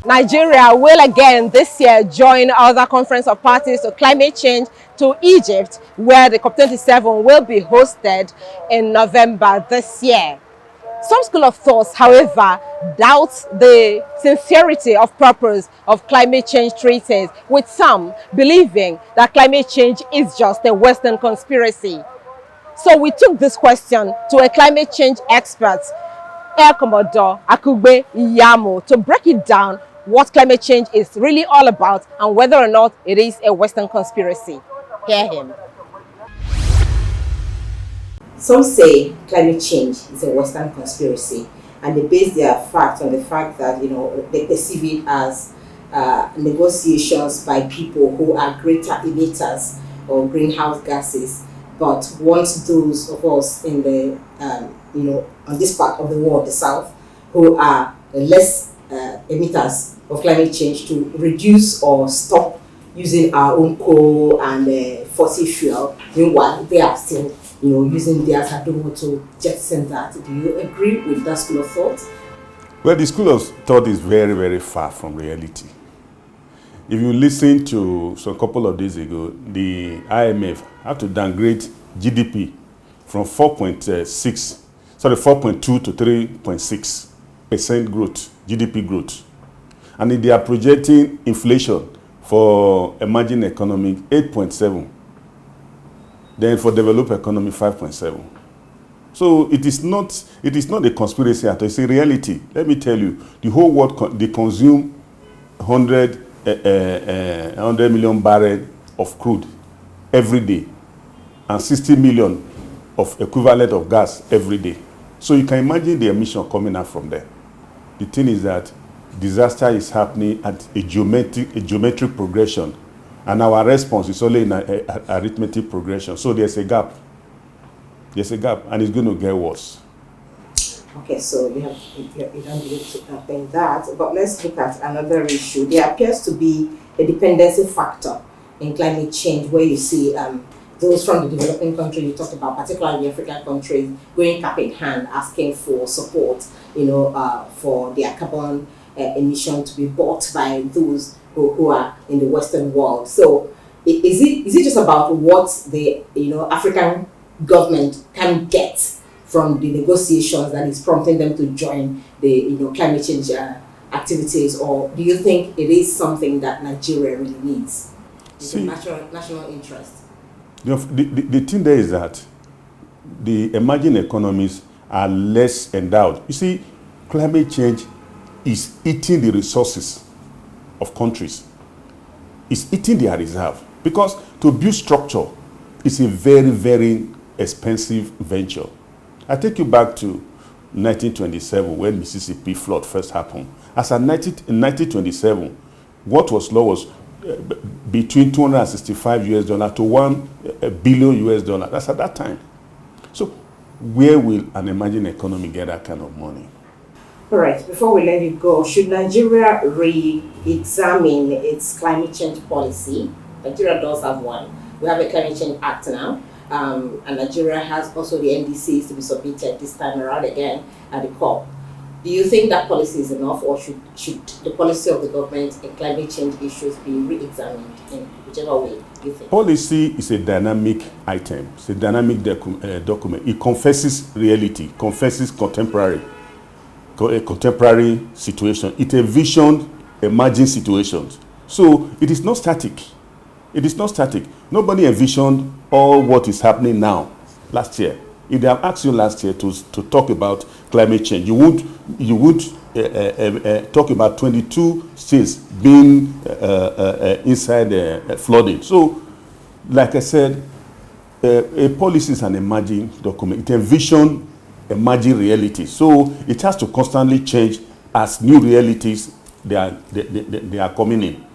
Nigeria will again this year join other conference of parties to climate change to Egypt, where the COP27 will be hosted in November this year. Some school of thought, however, doubts the sincerity of purpose of climate change treaties, with some believing that climate change is just a Western conspiracy. So we took this question to a climate change expert, Air Commodore Iyamu, to break it down what climate change is really all about and whether or not it is a Western conspiracy. Hear him. Some say climate change is a Western conspiracy, and they base their fact on the fact that they perceive it as negotiations by people who are greater emitters of greenhouse gases, but want those of us in the on this part of the world, the South, who are less emitters of climate change, to reduce or stop using our own coal and fossil fuel. Meanwhile, they are still using theirs to jettison that. Do you agree with that school of thought? Well, the school of thought is very, very far from reality. If you listen to a couple of days ago, the IMF had to downgrade GDP from 4.2 to 3.6% growth, GDP growth. And they are projecting inflation for emerging economy 8.7. Then for developed economy 5.7. So it is not a conspiracy at all. It's a reality. Let me tell you, the whole world they consume 100 million barrels of crude every day, and 60 million of equivalent of gas every day. So you can imagine the emission coming out from there. The thing is that disaster is happening at a geometric progression, and our response is only in an arithmetic progression. So there's a gap. There's a gap, and it's going to get worse. Okay, so you don't need to think that, but let's look at another issue. There appears to be a dependency factor in climate change, where you see those from the developing countries you talked about, particularly African countries, going cap in hand, asking for support, for their carbon emission to be bought by those who are in the Western world. So, is it just about what the African government can get from the negotiations that is prompting them to join the climate change activities, or do you think it is something that Nigeria really needs? It's a national interest. The thing there is that the emerging economies are less endowed. You see, climate change is eating the resources of countries. It's eating their reserve, because to build structure is a very, very expensive venture. I take you back to 1927, when Mississippi flood first happened. As in 1927, what was law was between $265 to $1 billion. That's at that time. So where will an emerging economy get that kind of money? All right, before we let it go, should Nigeria re-examine its climate change policy? Nigeria does have one. We have a Climate Change Act now, and Nigeria has also the NDCs to be submitted this time around again at the COP. Do you think that policy is enough, or should the policy of the government in climate change issues be re-examined in whichever way you think? Policy is a dynamic item. It's a dynamic document. It confesses reality, confesses contemporary situation. It envisions emerging situations. So it is not static. It is not static. Nobody envisioned all what is happening now last year. If they have asked you last year to talk about climate change, you would talk about 22 states being inside flooding. So, like I said, a policy is an emerging document. It envisions emerging realities. So it has to constantly change as new realities they are coming in.